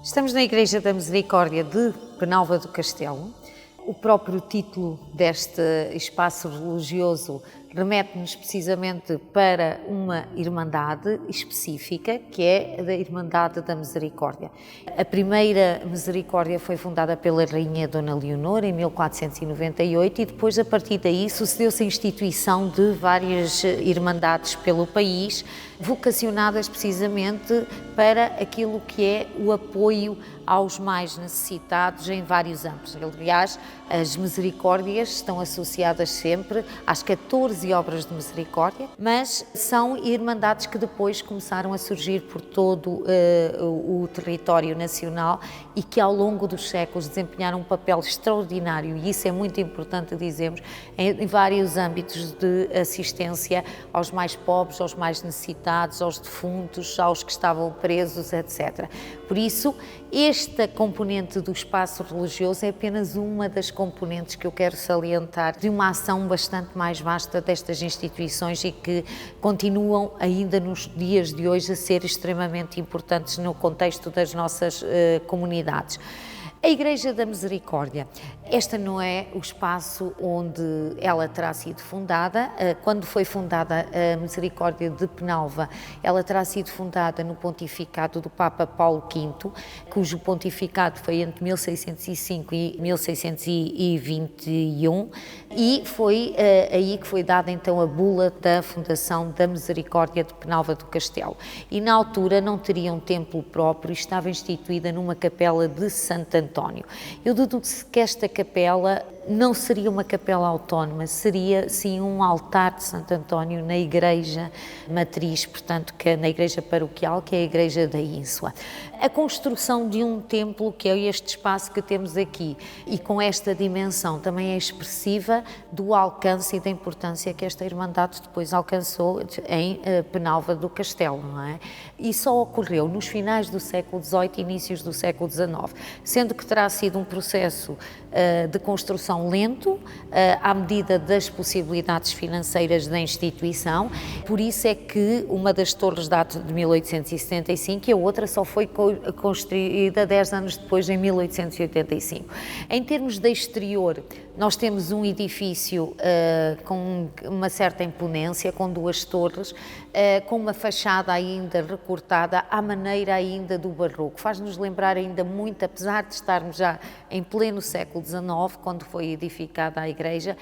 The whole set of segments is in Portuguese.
Estamos na Igreja da Misericórdia de Penalva do Castelo. O próprio título deste espaço religioso remete-nos precisamente para uma irmandade específica, que é a Irmandade da Misericórdia. A primeira Misericórdia foi fundada pela Rainha Dona Leonor em 1498 e depois, a partir daí, sucedeu-se a instituição de várias irmandades pelo país, vocacionadas precisamente para aquilo que é o apoio aos mais necessitados em vários âmbitos. Aliás, as misericórdias estão associadas sempre às 14 obras de misericórdia, mas são irmandades que depois começaram a surgir por todo o território nacional e que ao longo dos séculos desempenharam um papel extraordinário, e isso é muito importante dizermos, em vários âmbitos de assistência aos mais pobres, aos mais necessitados, aos defuntos, aos que estavam presos, etc. Por isso, esta componente do espaço religioso é apenas uma das componentes que eu quero salientar de uma ação bastante mais vasta destas instituições e que continuam ainda nos dias de hoje a ser extremamente importantes no contexto das nossas comunidades. A Igreja da Misericórdia, esta não é o espaço onde ela terá sido fundada. Quando foi fundada a Misericórdia de Penalva, ela terá sido fundada no pontificado do Papa Paulo V, cujo pontificado foi entre 1605 e 1621, e foi aí que foi dada então a bula da fundação da Misericórdia de Penalva do Castelo. E na altura não teria um templo próprio, estava instituída numa capela de Santo António. Eu deduzo que esta capela não seria uma capela autónoma, seria sim um altar de Santo António na igreja matriz, portanto, que é na igreja paroquial, que é a igreja da Ínsula. A construção de um templo, que é este espaço que temos aqui, e com esta dimensão também é expressiva do alcance e da importância que esta Irmandade depois alcançou em Penalva do Castelo, não é? E só ocorreu nos finais do século XVIII e inícios do século XIX, sendo que terá sido um processo de construção lento, à medida das possibilidades financeiras da instituição. Por isso é que uma das torres data de 1875 e a outra só foi construída 10 anos depois, em 1885. Em termos de exterior, nós temos um edifício com uma certa imponência, com duas torres, com uma fachada ainda recortada à maneira ainda do barroco. Faz-nos lembrar ainda muito, apesar de estarmos já em pleno século XIX, quando foi edificada a igreja,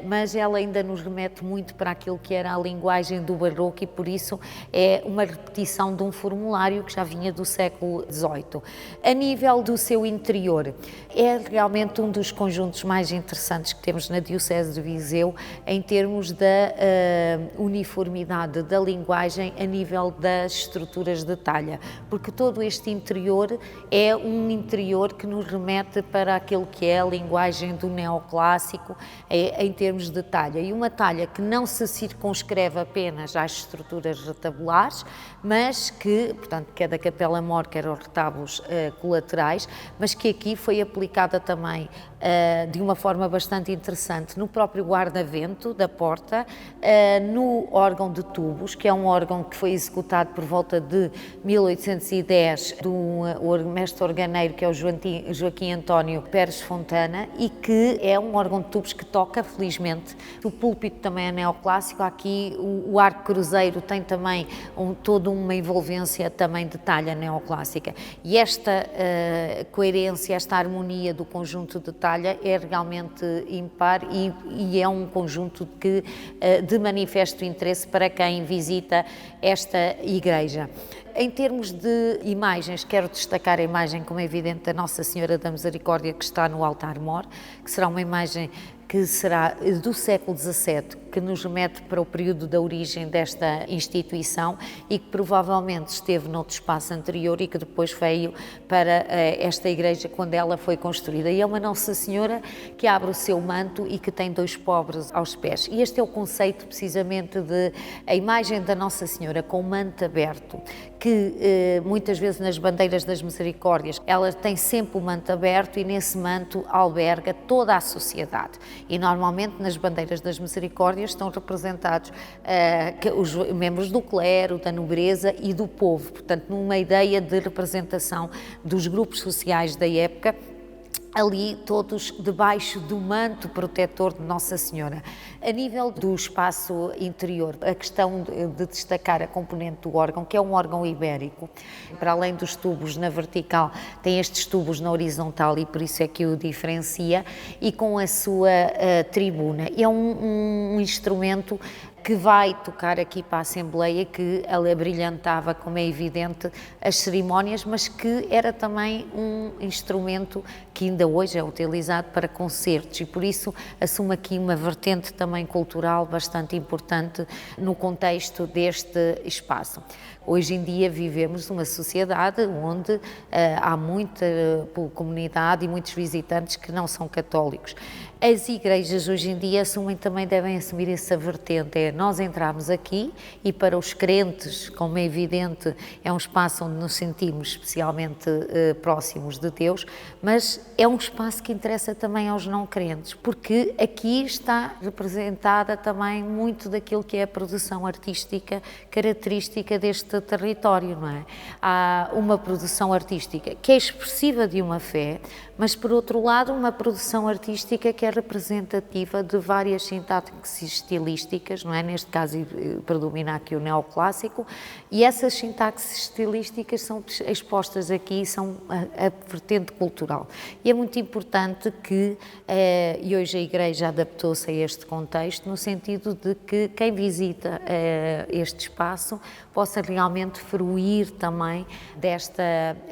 mas ela ainda nos remete muito para aquilo que era a linguagem do barroco, e por isso é uma repetição de um formulário que já vinha do século XVIII. A nível do seu interior, é realmente um dos conjuntos mais interessantes que temos na Diocese de Viseu, em termos da uniformidade da linguagem a nível das estruturas de talha, porque todo este interior é um interior que nos remete para aquilo que é a linguagem do neoclássico em termos de talha, e uma talha que não se circunscreve apenas às estruturas retabulares, mas que, portanto, quer da capela-mor, quer aos retábulos colaterais, mas que aqui foi aplicada também de uma forma bastante interessante no próprio guarda-vento da porta, no órgão de tubos, que é um órgão que foi executado por volta de 1810 do mestre organeiro, que é o Joaquim António Pérez Fontana, e que é um órgão de tubos que toca, felizmente. O púlpito também é neoclássico. Aqui o arco cruzeiro tem também toda uma envolvência também de talha neoclássica, e esta coerência, esta harmonia do conjunto de talha é realmente impar, e é um conjunto que de manifesto interesse para quem visita esta igreja. Em termos de imagens, quero destacar a imagem, como é evidente, da Nossa Senhora da Misericórdia, que está no altar-mor, que será uma imagem que será do século XVII, que nos remete para o período da origem desta instituição e que provavelmente esteve noutro espaço anterior e que depois veio para esta igreja quando ela foi construída. E é uma Nossa Senhora que abre o seu manto e que tem dois pobres aos pés. E este é o conceito precisamente de a imagem da Nossa Senhora com o manto aberto, que muitas vezes nas bandeiras das misericórdias ela tem sempre o manto aberto, e nesse manto alberga toda a sociedade. E normalmente nas bandeiras das misericórdias Misericórdia estão representados os membros do clero, da nobreza e do povo, portanto, numa ideia de representação dos grupos sociais da época, ali todos debaixo do manto protetor de Nossa Senhora. A nível do espaço interior, a questão de destacar a componente do órgão, que é um órgão ibérico, para além dos tubos na vertical, tem estes tubos na horizontal e por isso é que o diferencia, e com a sua tribuna. É um instrumento que vai tocar aqui para a Assembleia, que ela brilhantava, como é evidente, as cerimónias, mas que era também um instrumento que ainda hoje é utilizado para concertos e por isso assume aqui uma vertente também cultural bastante importante no contexto deste espaço. Hoje em dia vivemos numa sociedade onde há muita comunidade e muitos visitantes que não são católicos. As igrejas hoje em dia também devem assumir essa vertente, nós entramos aqui e para os crentes, como é evidente, é um espaço onde nos sentimos especialmente próximos de Deus, mas é um espaço que interessa também aos não crentes, porque aqui está representada também muito daquilo que é a produção artística característica deste território, não é? Há uma produção artística que é expressiva de uma fé, mas por outro lado uma produção artística que é representativa de várias sintaxes estilísticas, não é? Neste caso predomina aqui o neoclássico, e essas sintaxes estilísticas são expostas aqui, são a vertente cultural. E é muito importante que, e hoje a Igreja adaptou-se a este contexto, no sentido de que quem visita este espaço possa realmente fruir também desta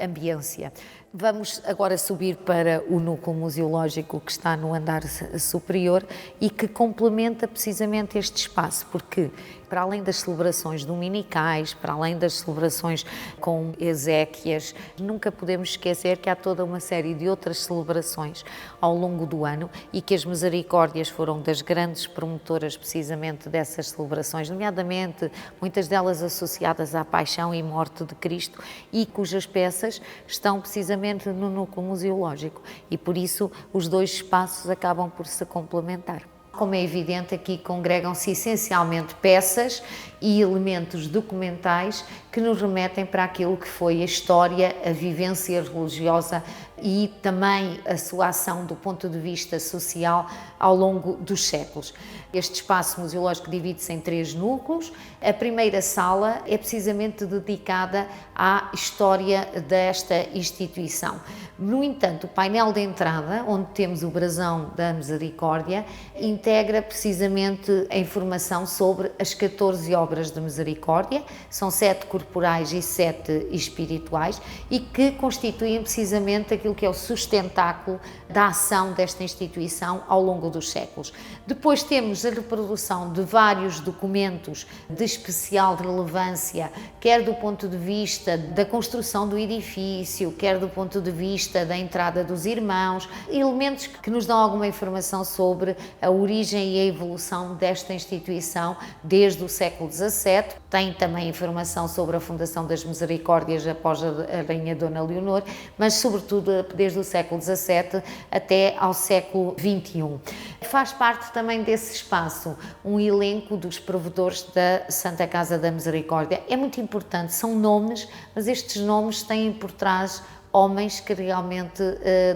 ambiência. Vamos agora subir para o núcleo museológico que está no andar superior e que complementa precisamente este espaço, porque para além das celebrações dominicais, para além das celebrações com exéquias, nunca podemos esquecer que há toda uma série de outras celebrações ao longo do ano e que as Misericórdias foram das grandes promotoras precisamente dessas celebrações, nomeadamente muitas delas associadas à paixão e morte de Cristo e cujas peças estão precisamente no núcleo museológico e por isso os dois espaços acabam por se complementar. Como é evidente, aqui congregam-se essencialmente peças e elementos documentais que nos remetem para aquilo que foi a história, a vivência religiosa e também a sua ação do ponto de vista social ao longo dos séculos. Este espaço museológico divide-se em 3 núcleos. A primeira sala é precisamente dedicada à história desta instituição. No entanto, o painel de entrada, onde temos o brasão da Misericórdia, integra precisamente a informação sobre as 14 obras de Misericórdia, são 7 corporais e 7 espirituais, e que constituem precisamente aquilo que é o sustentáculo da ação desta instituição ao longo dos séculos. Depois temos a reprodução de vários documentos de especial relevância, quer do ponto de vista da construção do edifício, quer do ponto de vista da entrada dos irmãos, elementos que nos dão alguma informação sobre a origem e a evolução desta instituição desde o século XVII. Tem também informação sobre a fundação das Misericórdias após a Rainha Dona Leonor, mas sobretudo desde o século XVII até ao século XXI. Faz parte também desse espaço um elenco dos provedores da Santa Casa da Misericórdia. É muito importante, são nomes, mas estes nomes têm por trás homens que realmente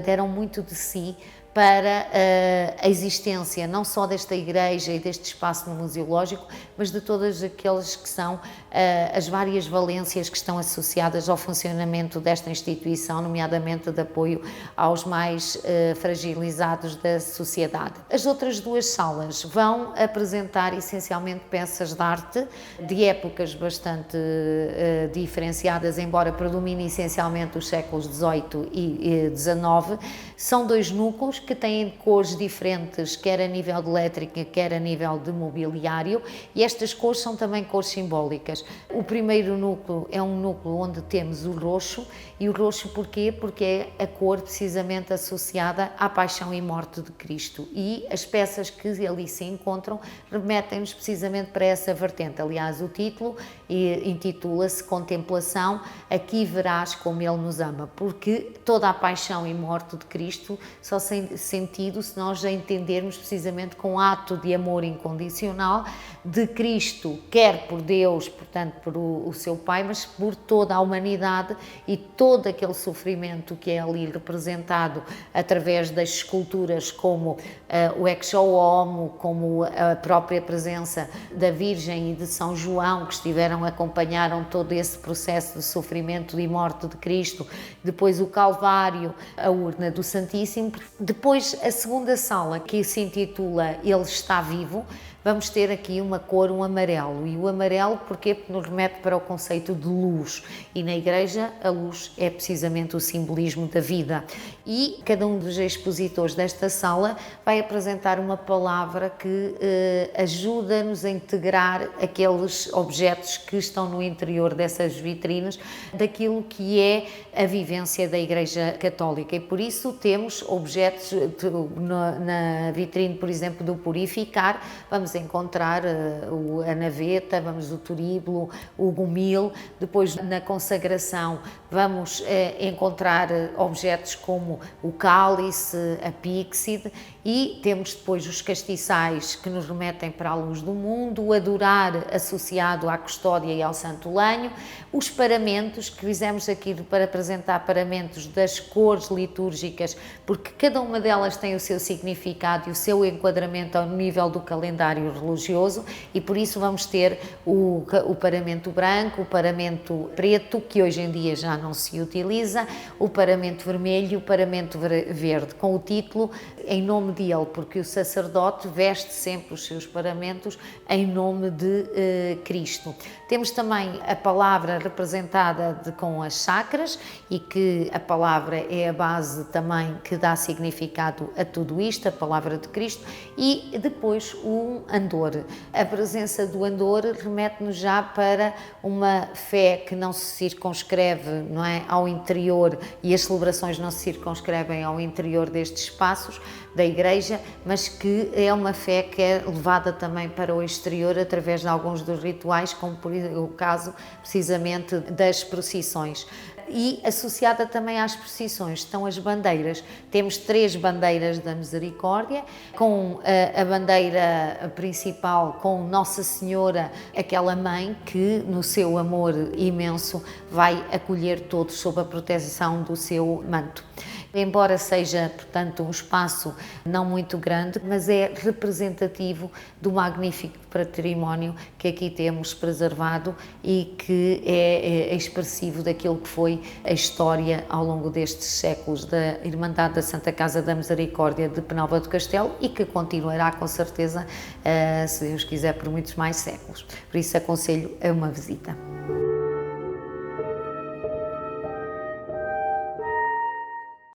deram muito de si para a existência não só desta igreja e deste espaço no museológico, mas de todas aqueles que são as várias valências que estão associadas ao funcionamento desta instituição, nomeadamente de apoio aos mais fragilizados da sociedade. As outras 2 salas vão apresentar essencialmente peças de arte de épocas bastante diferenciadas, embora predomine essencialmente os séculos XVIII e XIX. São 2 núcleos que têm cores diferentes, quer a nível de elétrica, quer a nível de mobiliário, e estas cores são também cores simbólicas. O primeiro núcleo é um núcleo onde temos o roxo, e o roxo porquê? Porque é a cor precisamente associada à paixão e morte de Cristo, e as peças que ali se encontram remetem-nos precisamente para essa vertente. Aliás, o título intitula-se Contemplação, aqui verás como Ele nos ama, porque toda a paixão e morte de Cristo só sentido se nós a entendermos precisamente com ato de amor incondicional de Cristo, quer por Deus, portanto por o seu Pai, mas por toda a humanidade, e todo aquele sofrimento que é ali representado através das esculturas como o Ecce Homo, como a própria presença da Virgem e de São João, que acompanharam todo esse processo de sofrimento e morte de Cristo, depois o Calvário, a urna do Santíssimo. Depois a segunda sala, que se intitula Ele está vivo, vamos ter aqui uma cor, um amarelo. E o amarelo, porquê? Porque nos remete para o conceito de luz. E na Igreja, a luz é precisamente o simbolismo da vida. E cada um dos expositores desta sala vai apresentar uma palavra que ajuda-nos a integrar aqueles objetos que estão no interior dessas vitrinas, daquilo que é a vivência da Igreja Católica. E por isso temos objetos na vitrine, por exemplo, do Purificar, vamos encontrar a naveta, o turíbulo, o gomil. Depois, na consagração, vamos encontrar objetos como o cálice, a píxide, e temos depois os castiçais, que nos remetem para a luz do mundo, o adorar associado à custódia e ao santo lenho, os paramentos, que fizemos aqui para apresentar paramentos das cores litúrgicas, porque cada uma delas tem o seu significado e o seu enquadramento ao nível do calendário religioso, e por isso vamos ter o paramento branco, o paramento preto, que hoje em dia já não se utiliza, o paramento vermelho e o paramento verde, com o título em nome de ele, porque o sacerdote veste sempre os seus paramentos em nome de Cristo. Temos também a palavra representada com as chakras, e que a palavra é a base também que dá significado a tudo isto, a palavra de Cristo, e depois o andor. A presença do andor remete-nos já para uma fé que não se circunscreve, não é, ao interior, e as celebrações não se circunscrevem ao interior destes espaços da Igreja, mas que é uma fé que é levada também para o exterior através de alguns dos rituais, como por o caso precisamente das procissões. E associada também às procissões estão as bandeiras. Temos 3 bandeiras da Misericórdia, com a bandeira principal com Nossa Senhora, aquela mãe que no seu amor imenso vai acolher todos sob a proteção do seu manto. Embora seja, portanto, um espaço não muito grande, mas é representativo do magnífico património que aqui temos preservado e que é expressivo daquilo que foi a história ao longo destes séculos da Irmandade da Santa Casa da Misericórdia de Penalva do Castelo, e que continuará com certeza, se Deus quiser, por muitos mais séculos. Por isso aconselho a uma visita.